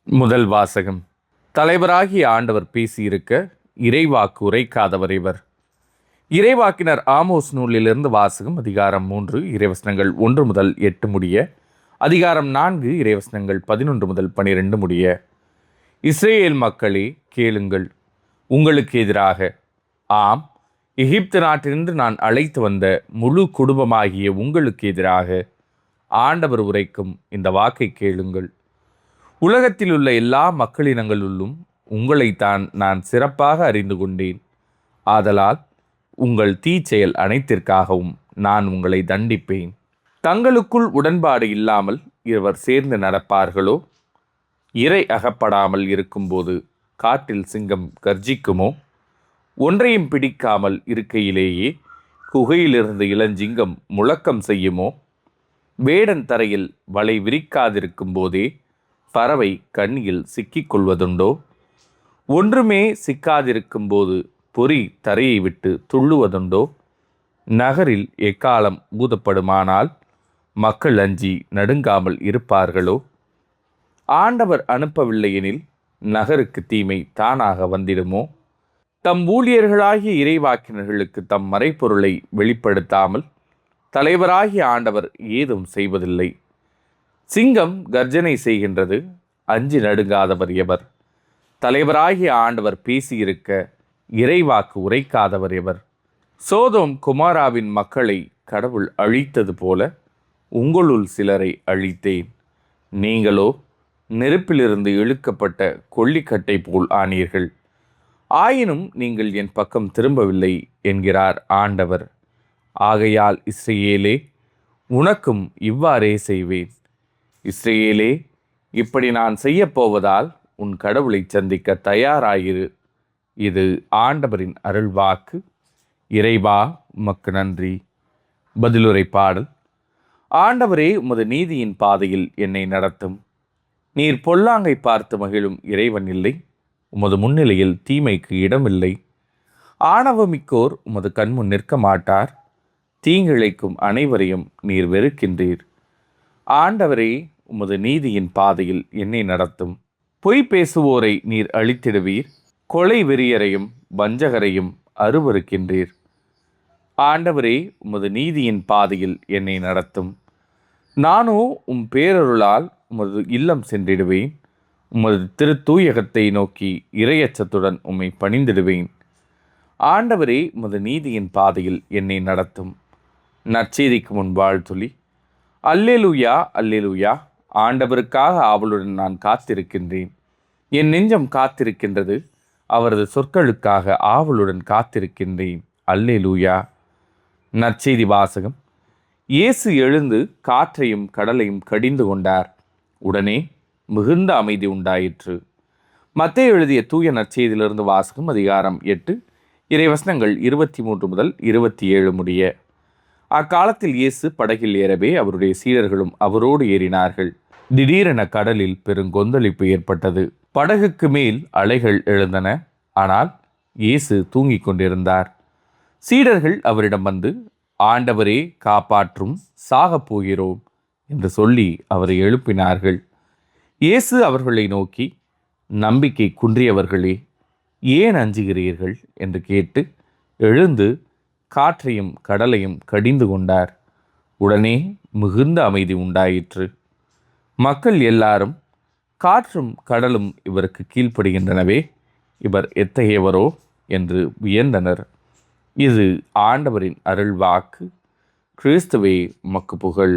முதல் வாசகம். தலைவராகிய ஆண்டவர் பேசியிருக்க இறைவாக்கு உரைக்காதவர் இவர். இறைவாக்கினர் ஆமோஸ் நூலிலிருந்து வாசகம். அதிகாரம் 3 இறைவசனங்கள் 1 முதல் 8 முடிய. அதிகாரம் 4 இறைவசனங்கள் 11 முதல் 12 முடிய. இஸ்ரேல் மக்களே, கேளுங்கள். உங்களுக்கு எதிராக, ஆம், எகிப்து நாட்டிலிருந்து நான் அழைத்து வந்த முழு குடும்பமாகிய உங்களுக்கு எதிராக ஆண்டவர் உரைக்கும் இந்த வாக்கை கேளுங்கள். உலகத்தில் உள்ள எல்லா மக்களினங்களுள்ளும் உங்களைத்தான் நான் சிறப்பாக அறிந்து கொண்டேன். ஆதலால் உங்கள் தீச்செயல் அனைத்திற்காகவும் நான் உங்களை தண்டிப்பேன். தங்களுக்குள் உடன்பாடு இல்லாமல் இருவர் சேர்ந்து நடப்பார்களோ, இரை அகப்படாமல் இருக்கும்போது காட்டில் சிங்கம் கர்ஜிக்குமோ, ஒன்றையும் பிடிக்காமல் இருக்கையிலேயே குகையிலிருந்து இளஞ்சிங்கம் முழக்கம் செய்யுமோ, வேடன் தரையில் வலை விரிக்காதிருக்கும் போதே பறவை கண்ணியில் சிக்கிக்கொள்வதுண்டோ, ஒன்றுமே சிக்காதிருக்கும் போது பொறி தரையை விட்டு துள்ளுவதுண்டோ, நகரில் எக்காலம் ஊதப்படுமானால் மக்கள் அஞ்சி நடுங்காமல் இருப்பார்களோ, ஆண்டவர் அனுப்பவில்லை எனில் நகருக்கு தீமை தானாக வந்திடுமோ, தம் ஊழியர்களாகிய இறைவாக்கினர்களுக்கு தம் மறைப்பொருளை வெளிப்படுத்தாமல் தலைவராகிய ஆண்டவர் ஏதும் செய்வதில்லை. சிங்கம் கர்ஜனை செய்கின்றது, அஞ்சி நடுங்காதவர் எவர்? தலைவராகிய ஆண்டவர் பேசியிருக்க இறைவாக்கு உரைக்காதவர் எவர்? சோதோம் குமாராவின் மக்களை கடவுள் அழித்தது போல உங்களுள் சிலரை அழித்தேன். நீங்களோ நெருப்பிலிருந்து இழுக்கப்பட்ட கொள்ளிக்கட்டை போல் ஆனீர்கள். ஆயினும் நீங்கள் என் பக்கம் திரும்பவில்லை என்கிறார் ஆண்டவர். ஆகையால் இஸ்ரேலே, உனக்கும் இவ்வாறே செய்வேன். இஸ்ரேலே, இப்படி நான் செய்யப்போவதால் உன் கடவுளை சந்திக்க தயாராயிரு. இது ஆண்டவரின் அருள்வாக்கு. இறைவா, உமக்கு நன்றி. பதிலுரை பாடல். ஆண்டவரே, உமது நீதியின் பாதையில் என்னை நடத்தும். நீர் பொல்லாங்கை பார்த்து மகிழும் இறைவன் இல்லை. உமது முன்னிலையில் தீமைக்கு இடமில்லை. ஆணவமிக்கோர் உமது கண்முன் நிற்க மாட்டார். தீங்கிழைக்கும் அனைவரையும் நீர் வெறுக்கின்றீர். ஆண்டவரே, உமது நீதியின் பாதையில் என்னை நடத்தும். பொய் பேசுவோரை நீர் அழித்திடுவீர். கொலை வெறியரையும் வஞ்சகரையும் அருவருக்கின்றீர். ஆண்டவரே, உமது நீதியின் பாதையில் என்னை நடத்தும். நானோ பேரருளால் உமது இல்லம் சென்றிடுவேன். உமது திருத்தூயகத்தை நோக்கி இறையச்சத்துடன் உம்மை பணிந்திடுவேன். ஆண்டவரே, உமது நீதியின் பாதையில் என்னை நடத்தும். நற்செய்திக்கு முன் வாழ்த்துளி. அல்லேலூயா, அல்லேலூயா. ஆண்டவருக்காக ஆவலுடன் நான் காத்திருக்கின்றேன். என் நெஞ்சம் காத்திருக்கின்றது. அவரது சொற்களுக்காக ஆவலுடன் காத்திருக்கின்றேன். அல்லேலூயா. நற்செய்தி வாசகம். இயேசு எழுந்து காற்றையும் கடலையும் கடிந்து கொண்டார். உடனே மிகுந்த அமைதி உண்டாயிற்று. மத்தேயு எழுதிய தூய நற்செய்தியிலிருந்து வாசகம். அதிகாரம் 8 இறைவசனங்கள் 23 முதல் 27 முடிய. அக்காலத்தில் இயேசு படகில் ஏறவே அவருடைய சீடர்களும் அவரோடு ஏறினார்கள். திடீரென கடலில் பெருங்கொந்தளிப்பு ஏற்பட்டது. படகுக்கு மேல் அலைகள் எழுந்தன. ஆனால் இயேசு தூங்கிக் கொண்டிருந்தார். சீடர்கள் அவரிடம் வந்து, ஆண்டவரே, காப்பாற்றும், சாகப் போகிறோம் என்று சொல்லி அவரை எழுப்பினார்கள். இயேசு அவர்களை நோக்கி, நம்பிக்கை குன்றியவர்களே, ஏன் அஞ்சுகிறீர்கள் என்று கேட்டு எழுந்து காற்றையும் கடலையும் கடிந்து கொண்டார். உடனே மிகுந்த அமைதி உண்டாயிற்று. மக்கள் எல்லாரும், காற்றும் கடலும் இவருக்கு கீழ்ப்படுகின்றனவே, இவர் எத்தகையவரோ என்று வியந்தனர். இது ஆண்டவரின் அருள்வாக்கு. கிறிஸ்துவே, உமக்கு புகழ்.